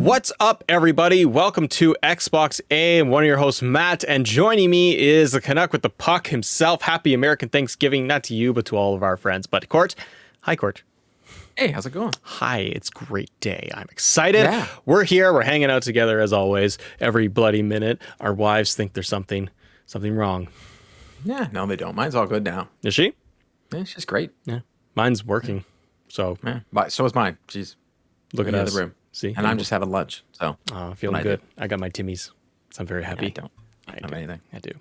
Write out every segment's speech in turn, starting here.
What's up, everybody? Welcome to Xbox A. I'm one of your hosts, Matt, and joining me is the Canuck with the puck himself. Happy American Thanksgiving, not to you, but to all of our friends. But Court, hi, Court. Hey, how's it going? Hi, it's a great day. I'm excited. Yeah. We're here. We're hanging out together as always. Every bloody minute, our wives think there's something wrong. Yeah, no, they don't. Mine's all good now. Is she? Yeah, she's great. Yeah, mine's working. So, Yeah, but so is mine. She's look in at the us. other room. See, And I'm just having lunch. So, feeling good. I got my Timmies, so I'm very happy. I don't have anything. I do.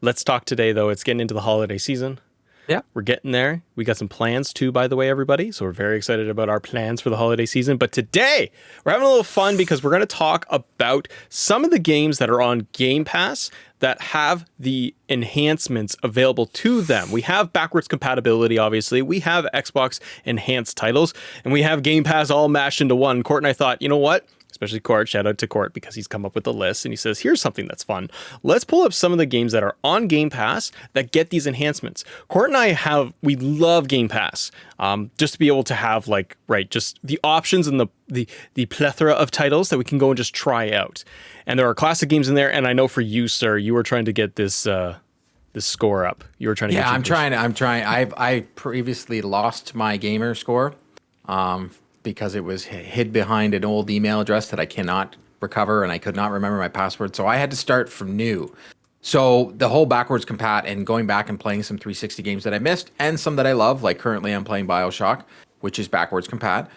Let's talk today, though. It's getting into the holiday season. Yeah. We're getting there. We got some plans too, by the way, everybody. So we're very excited about our plans for the holiday season. But today we're having a little fun because we're going to talk about some of the games that are on Game Pass that have the enhancements available to them. We have backwards compatibility, obviously. We have Xbox enhanced titles, and we have Game Pass all mashed into one. Court and I thought, you know what? Especially Court, shout out to Court because he's come up with a list and he says, here's something that's fun. Let's pull up some of the games that are on Game Pass that get these enhancements. Court and I we love Game Pass, just to be able to have just the options and the plethora of titles that we can go and just try out. And there are classic games in there. And I know for you, sir, you were trying to get this score up. You were trying to get I'm trying. I previously lost my gamer score, because it was hid behind an old email address that I cannot recover, and I could not remember my password. So I had to start from new. So the whole backwards compat and going back and playing some 360 games that I missed and some that I love, like currently I'm playing BioShock, which is backwards compat,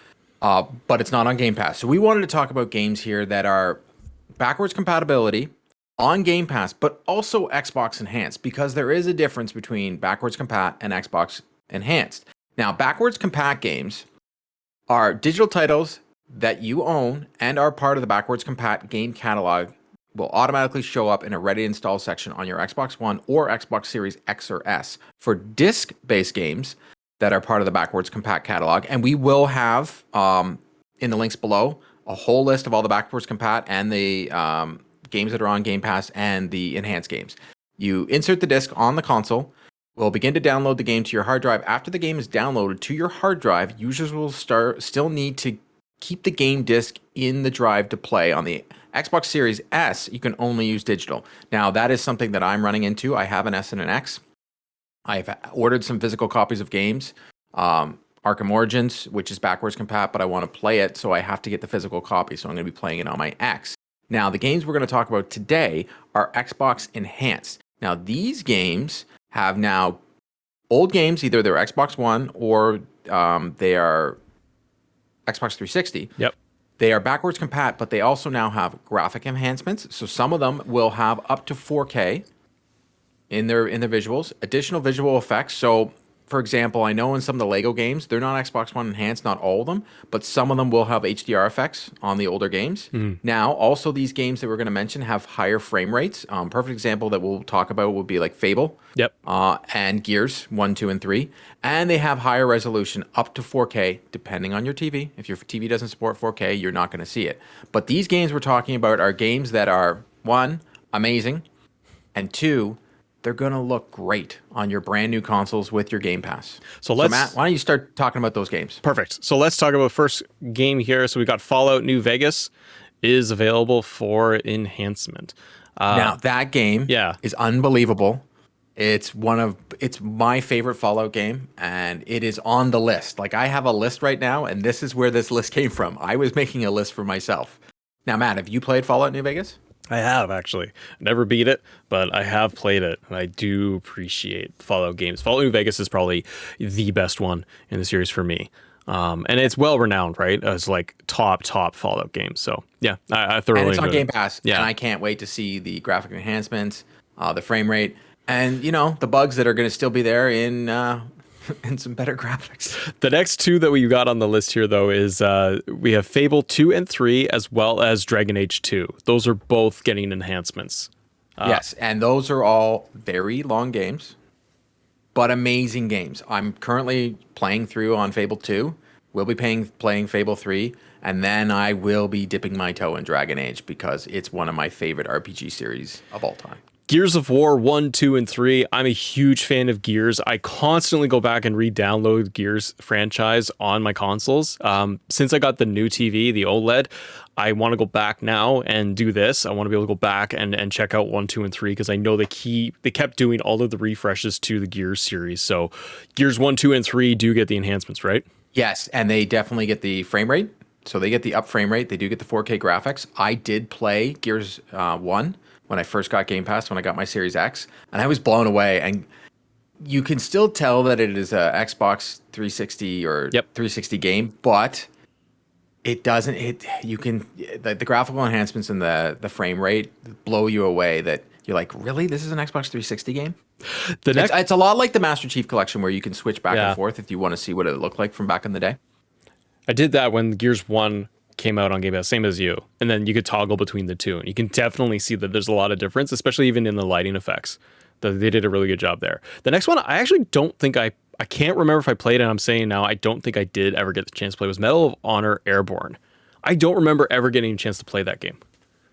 but it's not on Game Pass. So we wanted to talk about games here that are backwards compatibility on Game Pass, but also Xbox enhanced, because there is a difference between backwards compat and Xbox enhanced. Now, backwards compat games are digital titles that you own and are part of the backwards compat game catalog will automatically show up in a ready install section on your Xbox One or Xbox Series X or S. For disc-based games that are part of the backwards compat catalog, and we will have in the links below a whole list of all the backwards compat and the games that are on Game Pass and the enhanced games. You insert the disc on the console. Will begin to download the game to your hard drive. After the game is downloaded to your hard drive, users will still need to keep the game disc in the drive to play. On the Xbox Series S, you can only use digital. Now, that is something that I'm running into. I have an S and an X. I've ordered some physical copies of games. Arkham Origins, which is backwards compat, but I want to play it, so I have to get the physical copy, so I'm going to be playing it on my X. Now, the games we're going to talk about today are Xbox enhanced. Now, these games have now old games, either they're Xbox One or they are Xbox 360. Yep. They are backwards compat, but they also now have graphic enhancements. So some of them will have up to 4K in their visuals, additional visual effects. So, for example, I know in some of the Lego games, they're not Xbox One enhanced, not all of them, but some of them will have HDR effects on the older games. Now, also these games that we're going to mention have higher frame rates. Perfect example that we'll talk about would be like Fable. Yep. And Gears 1, 2, and 3. And they have higher resolution up to 4K, depending on your TV. If your TV doesn't support 4K, you're not going to see it. But these games we're talking about are games that are, one, amazing, and two, they're going to look great on your brand new consoles with your Game Pass. So Matt, why don't you start talking about those games? Perfect. So let's talk about first game here. So we got Fallout New Vegas is available for enhancement. Now that game is unbelievable. It's my favorite Fallout game, and it is on the list. Like, I have a list right now, and this is where this list came from. I was making a list for myself. Now, Matt, have you played Fallout New Vegas? I have, actually. Never beat it, but I have played it, and I do appreciate Fallout games. Fallout New Vegas is probably the best one in the series for me. And it's well-renowned, right? As like top Fallout games. So, yeah, I thoroughly enjoyed it. And it's on Game Pass, yeah. And I can't wait to see the graphic enhancements, the frame rate, and, the bugs that are going to still be there in some better graphics. The next two that we got on the list here, though, is we have Fable 2 and 3, as well as Dragon Age 2. Those are both getting enhancements. Yes, and those are all very long games, but amazing games. I'm currently playing through on Fable 2. We'll be playing Fable 3, and then I will be dipping my toe in Dragon Age because it's one of my favorite RPG series of all time. Gears of War 1, 2, and 3. I'm a huge fan of Gears. I constantly go back and re-download Gears franchise on my consoles. Since I got the new TV, the OLED, I want to go back now and do this. I want to be able to go back and check out 1, 2, and 3 because I know they kept doing all of the refreshes to the Gears series. So Gears 1, 2, and 3 do get the enhancements, right? Yes, and they definitely get the frame rate. So they get the up frame rate. They do get the 4K graphics. I did play Gears 1 when I first got Game Pass, when I got my Series X, and I was blown away. And you can still tell that it is a Xbox 360 or 360 game, but it doesn't. The graphical enhancements and the frame rate blow you away. That you're like, really, this is an Xbox 360 game? It's a lot like the Master Chief Collection, where you can switch back and forth if you want to see what it looked like from back in the day. I did that when Gears 1 came out on Game Pass, same as you. And then you could toggle between the two. And you can definitely see that there's a lot of difference, especially even in the lighting effects. They did a really good job there. The next one, I actually don't think I can't remember if I played it. I'm saying now, I don't think I did ever get the chance to play. It was Medal of Honor Airborne. I don't remember ever getting a chance to play that game.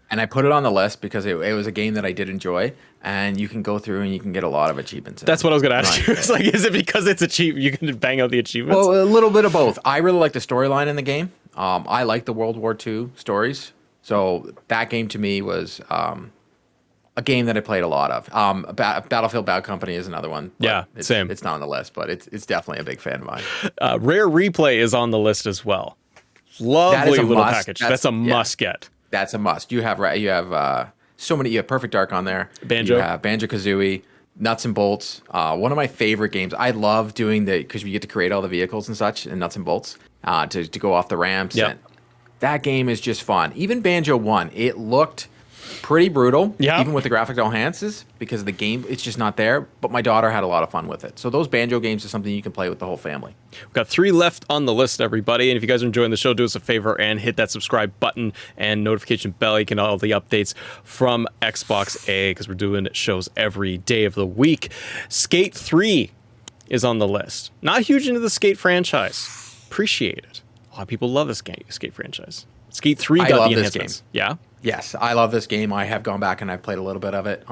And I put it on the list because it was a game that I did enjoy, and you can go through and you can get a lot of achievements. That's what I was going to ask you. It's like, is it because it's achievement? You can bang out the achievements? Well, a little bit of both. I really like the storyline in the game. I like the World War II stories. So that game to me was a game that I played a lot of. Battlefield Bad Company is another one. Same. It's not on the list, but it's definitely a big fan of mine. Rare Replay is on the list as well. Lovely little package. That's a must get. That's a must. You have so many. You have Perfect Dark on there. Banjo. You have Banjo-Kazooie, Nuts and Bolts. One of my favorite games. I love doing because we get to create all the vehicles and such in Nuts and Bolts to go off the ramps. Yep. And that game is just fun. Even Banjo 1, it looked pretty brutal, even with the graphic enhances, because the game, it's just not there. But my daughter had a lot of fun with it. So those Banjo games are something you can play with the whole family. We've got 3 left on the list, everybody. And if you guys are enjoying the show, do us a favor and hit that subscribe button and notification bell. You can all the updates from Xbox A, because we're doing shows every day of the week. Skate 3 is on the list. Not huge into the Skate franchise. Appreciate it. A lot of people love this Skate franchise. Skate 3 got the enhancements. Yeah? Yes, I love this game. I have gone back and I've played a little bit of it.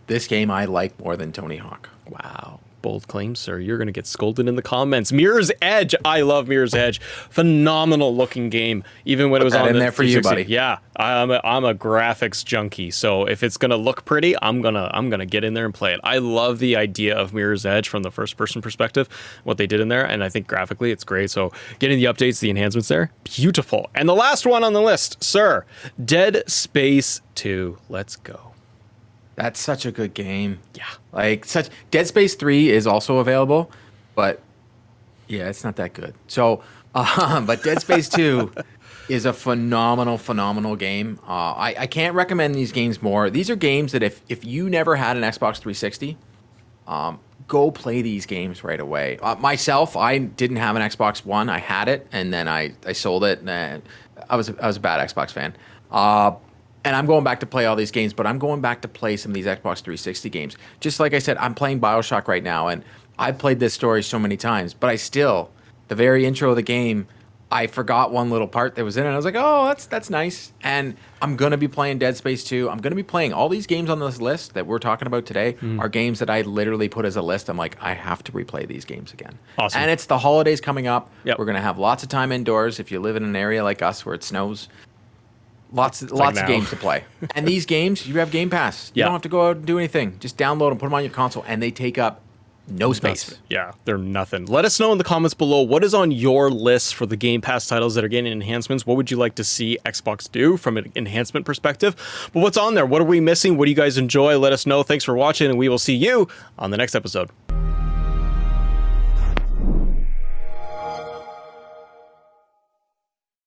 This game I like more than Tony Hawk. Wow. Bold claim, sir. You're going to get scolded in the comments. Mirror's Edge. I love Mirror's Edge. Phenomenal looking game. Even when it was on in there for you, buddy. Yeah, I'm a graphics junkie. So if it's going to look pretty, I'm gonna get in there and play it. I love the idea of Mirror's Edge from the first person perspective, what they did in there, and I think graphically it's great. So getting the updates, the enhancements there, beautiful. And the last one on the list, sir, Dead Space 2. Let's go. That's such a good game. Yeah. Dead Space 3 is also available, but yeah, it's not that good. So, but Dead Space 2 is a phenomenal game. I can't recommend these games more. These are games that if you never had an Xbox 360, go play these games right away. Myself, I didn't have an Xbox One. I had it, and then I sold it. And I was a bad Xbox fan. And I'm going back to play all these games, but I'm going back to play some of these Xbox 360 games. Just like I said, I'm playing BioShock right now, and I've played this story so many times, but the very intro of the game, I forgot one little part that was in it. I was like, oh, that's nice. And I'm going to be playing Dead Space 2. I'm going to be playing all these games on this list that we're talking about today are games that I literally put as a list. I'm like, I have to replay these games again. Awesome. And it's the holidays coming up. Yep. We're going to have lots of time indoors. If you live in an area like us where it snows, lots of games to play. And these games, you have Game Pass. You don't have to go out and do anything. Just download them, put them on your console, and they take up no space. Yeah, they're nothing. Let us know in the comments below what is on your list for the Game Pass titles that are getting enhancements. What would you like to see Xbox do from an enhancement perspective? But what's on there? What are we missing? What do you guys enjoy? Let us know. Thanks for watching, and we will see you on the next episode.